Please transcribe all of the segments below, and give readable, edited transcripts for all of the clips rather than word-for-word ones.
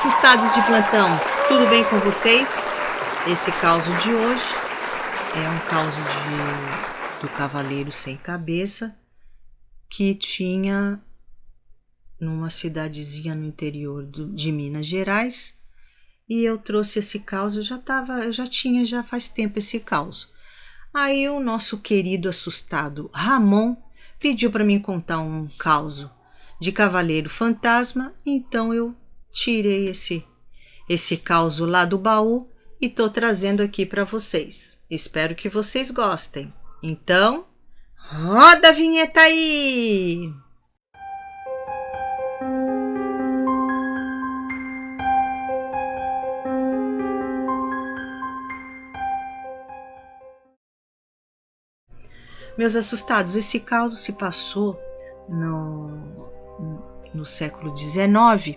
assustados de plantão, tudo bem com vocês? Esse caos de hoje é um caos do cavaleiro sem cabeça que tinha numa cidadezinha no interior de Minas Gerais, e eu trouxe esse caos, já faz tempo esse caos. Aí o nosso querido assustado Ramon pediu para mim contar um caos de cavaleiro fantasma, então eu tirei esse caos lá do baú e tô trazendo aqui para vocês. Espero que vocês gostem. Então, roda a vinheta aí! Meus assustados, esse caos se passou no século XIX,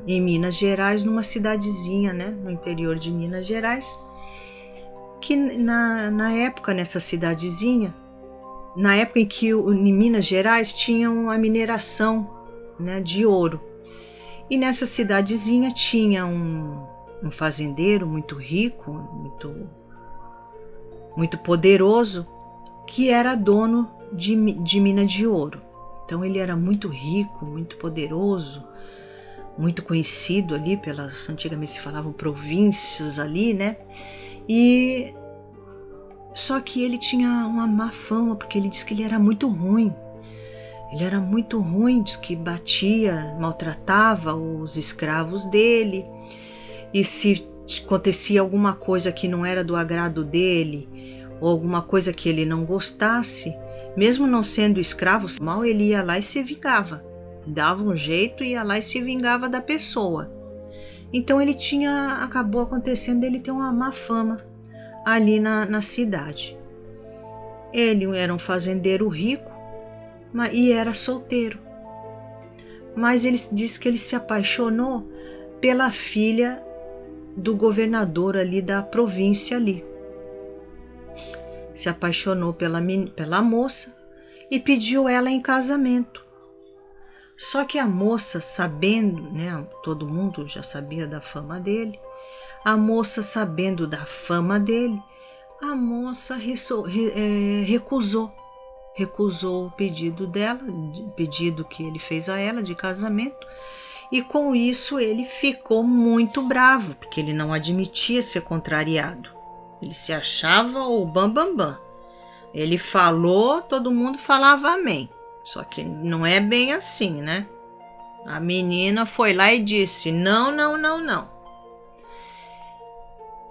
em Minas Gerais, numa cidadezinha, né, no interior de Minas Gerais, que na época, nessa cidadezinha, na época em que em Minas Gerais tinham a mineração, né, de ouro. E nessa cidadezinha tinha um fazendeiro muito rico, muito poderoso, que era dono de mina de ouro. Então ele era muito rico, muito poderoso, muito conhecido ali pelas, antigamente se falavam províncias ali, né? E só que ele tinha uma má fama, porque ele disse que ele era muito ruim. Ele era muito ruim, diz que batia, maltratava os escravos dele. E se acontecia alguma coisa que não era do agrado dele, ou alguma coisa que ele não gostasse, mesmo não sendo escravo, mal ele ia lá e se vingava. Dava um jeito e ia lá e se vingava da pessoa. Então ele acabou acontecendo ele ter uma má fama ali na cidade. Ele era um fazendeiro rico e era solteiro. Mas ele disse que ele se apaixonou pela filha do governador ali da província ali. Se apaixonou pela moça e pediu ela em casamento. Só que a moça, sabendo, né, todo mundo já sabia da fama dele, a moça, sabendo da fama dele, a moça recusou o pedido dela, o pedido que ele fez a ela de casamento, e com isso ele ficou muito bravo, porque ele não admitia ser contrariado. Ele se achava o bambambam. Ele falou, todo mundo falava amém. Só que não é bem assim, né? A menina foi lá e disse não, não, não, não.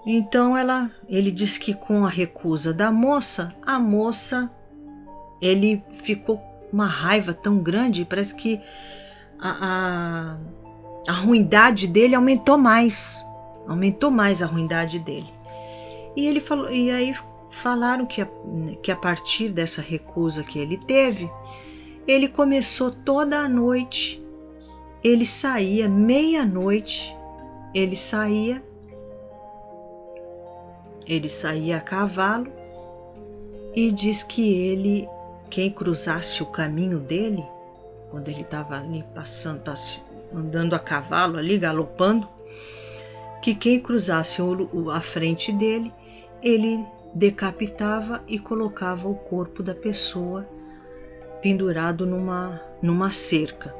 Então ele disse que com a recusa da moça, ele ficou com uma raiva tão grande, parece que a ruindade dele aumentou mais a ruindade dele. E ele falou, e aí falaram que a partir dessa recusa que ele teve, ele começou toda a noite, ele saía meia-noite, ele saía a cavalo, e diz que quem cruzasse o caminho dele, quando ele estava ali passando, andando a cavalo ali, galopando, que quem cruzasse a frente dele, ele decapitava e colocava o corpo da pessoa pendurado numa cerca.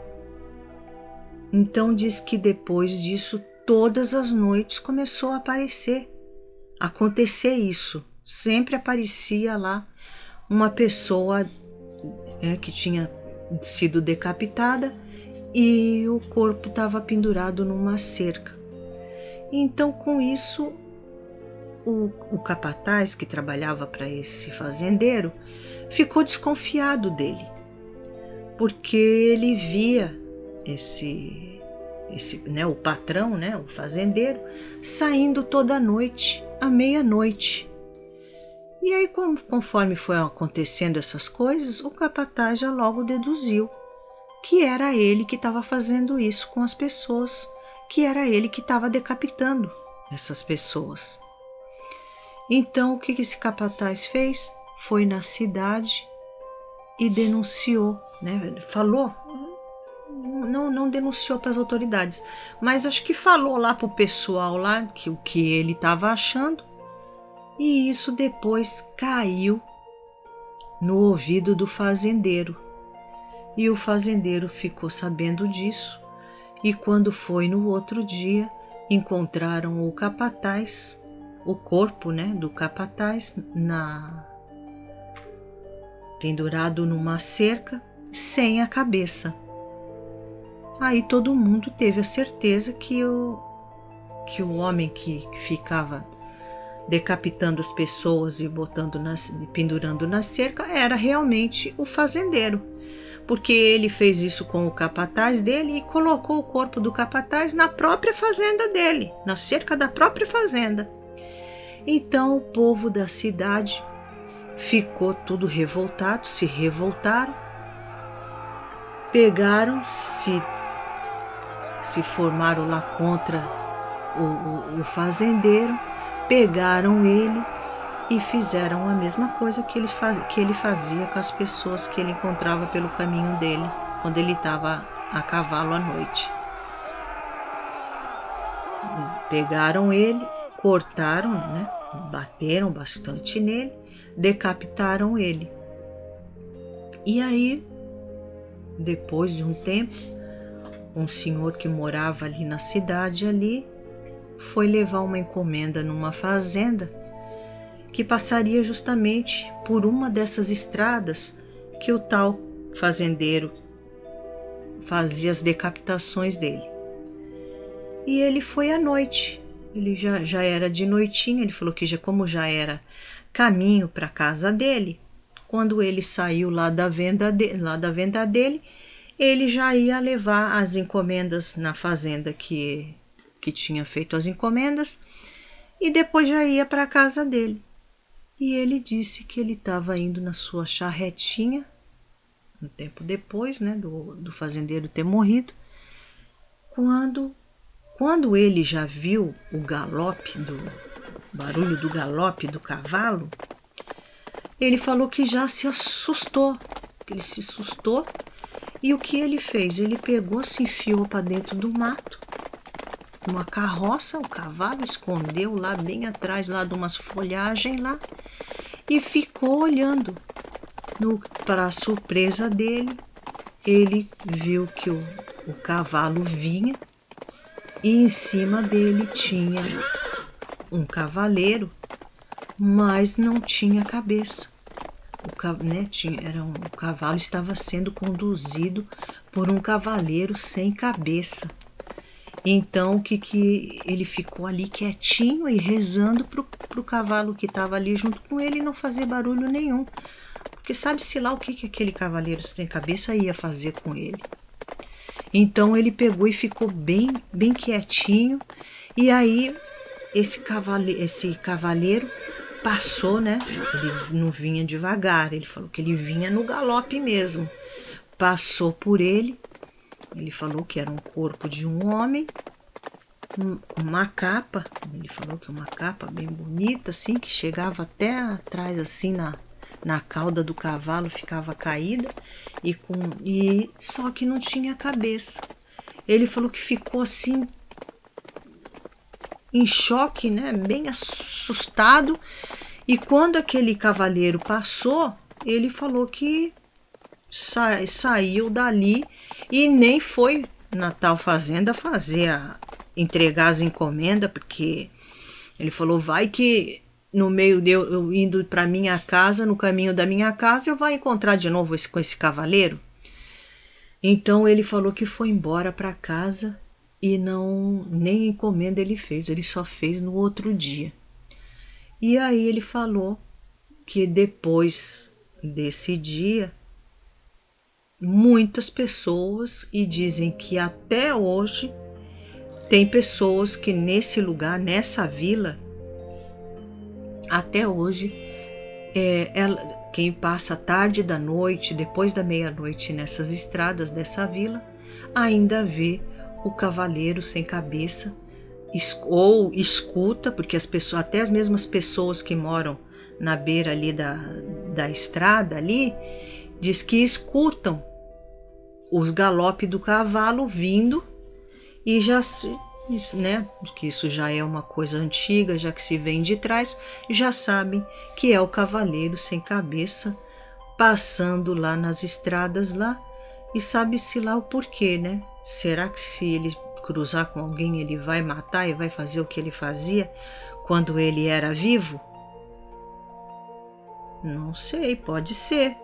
Então diz que depois disso, todas as noites começou a acontecer isso. Sempre aparecia lá uma pessoa, né, que tinha sido decapitada e o corpo estava pendurado numa cerca. Então, com isso, o capataz que trabalhava para esse fazendeiro ficou desconfiado dele, porque ele via né, o patrão, né, o fazendeiro, saindo toda noite, à meia-noite. E aí, conforme foi acontecendo essas coisas, o capataz já logo deduziu que era ele que estava fazendo isso com as pessoas, que era ele que estava decapitando essas pessoas. Então, o que esse capataz fez? Foi na cidade e denunciou, né? Falou, não denunciou para as autoridades, mas acho que falou lá pro pessoal lá que o que ele estava achando, e isso depois caiu no ouvido do fazendeiro. E o fazendeiro ficou sabendo disso, e quando foi no outro dia, encontraram o capataz, o corpo, né, do capataz pendurado numa cerca, sem a cabeça. Aí todo mundo teve a certeza que o homem que ficava decapitando as pessoas e pendurando na cerca era realmente o fazendeiro, porque ele fez isso com o capataz dele e colocou o corpo do capataz na própria fazenda dele, na cerca da própria fazenda. Então o povo da cidade ficou tudo revoltado, se revoltaram, pegaram, se formaram lá contra o fazendeiro, pegaram ele e fizeram a mesma coisa que ele fazia com as pessoas que ele encontrava pelo caminho dele, quando ele estava a cavalo à noite. Pegaram ele, cortaram, né? Bateram bastante nele, decapitaram ele. E aí, depois de um tempo, um senhor que morava ali na cidade ali foi levar uma encomenda numa fazenda que passaria justamente por uma dessas estradas que o tal fazendeiro fazia as decapitações dele. E ele foi à noite, ele já era de noitinha, ele falou que como já era caminho para a casa dele, quando ele saiu lá da venda dele, ele já ia levar as encomendas na fazenda que tinha feito as encomendas, e depois já ia para a casa dele. E ele disse que ele estava indo na sua charretinha, um tempo depois, né, do fazendeiro ter morrido, quando ele já viu o barulho do galope do cavalo, ele falou que já se assustou, que ele se assustou, e o que ele fez? Ele pegou, se enfiou para dentro do mato, uma carroça, o cavalo escondeu lá bem atrás lá de umas folhagens lá e ficou olhando. Para a surpresa dele, ele viu que o cavalo vinha e em cima dele tinha um cavaleiro, mas não tinha cabeça. O cavalo estava sendo conduzido por um cavaleiro sem cabeça. Então, que ele ficou ali quietinho e rezando pro cavalo que estava ali junto com ele não fazer barulho nenhum. Porque sabe-se lá o que aquele cavaleiro sem cabeça ia fazer com ele. Então, ele pegou e ficou bem, bem quietinho. E aí, esse cavaleiro passou, né? Ele não vinha devagar, ele falou que ele vinha no galope mesmo. Passou por ele. Ele falou que era um corpo de um homem, uma capa, ele falou que uma capa bem bonita, assim, que chegava até atrás, assim, na cauda do cavalo, ficava caída, e só que não tinha cabeça. Ele falou que ficou assim, em choque, né, bem assustado, e quando aquele cavaleiro passou, ele falou que saiu dali e nem foi na tal fazenda entregar as encomendas, porque ele falou, vai que no meio de eu indo para minha casa, no caminho da minha casa, eu vou encontrar de novo com esse cavaleiro. Então ele falou que foi embora para casa e nem encomenda ele fez, ele só fez no outro dia. E aí ele falou que depois desse dia, muitas pessoas, e dizem que até hoje tem pessoas que nesse lugar, nessa vila, até hoje, quem passa tarde da noite, depois da meia-noite nessas estradas dessa vila, ainda vê o cavaleiro sem cabeça, ou escuta, porque até as mesmas pessoas que moram na beira ali da estrada ali, diz que escutam os galopes do cavalo vindo e já se, né, que isso já é uma coisa antiga, já que se vem de trás, já sabem que é o cavaleiro sem cabeça passando lá nas estradas lá, e sabe-se lá o porquê, né? Será que se ele cruzar com alguém ele vai matar e vai fazer o que ele fazia quando ele era vivo? Não sei, pode ser,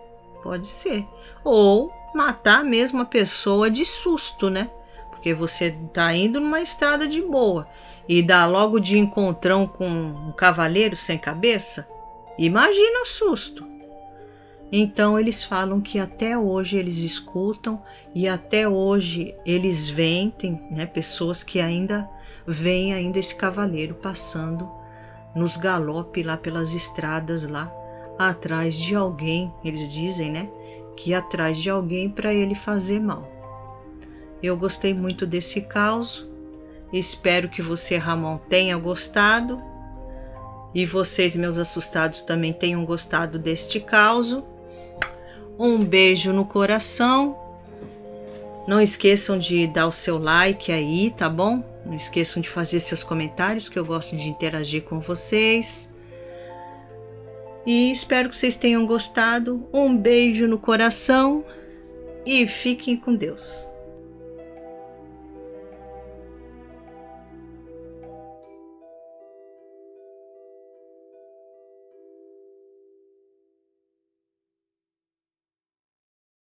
pode ser. Ou matar mesmo a pessoa de susto, né? Porque você tá indo numa estrada de boa e dá logo de encontrão com um cavaleiro sem cabeça. Imagina o susto. Então eles falam que até hoje eles escutam e até hoje eles veem, tem, né, pessoas que ainda veem ainda esse cavaleiro passando nos galopes lá pelas estradas lá atrás de alguém. Eles dizem, né, que atrás de alguém para ele fazer mal. Eu gostei muito desse caos. Espero que você, Ramon, tenha gostado e vocês, meus assustados, também tenham gostado deste caos. Um beijo no coração. Não esqueçam de dar o seu like aí, tá bom? Não esqueçam de fazer seus comentários, que eu gosto de interagir com vocês. E espero que vocês tenham gostado. Um beijo no coração e fiquem com Deus.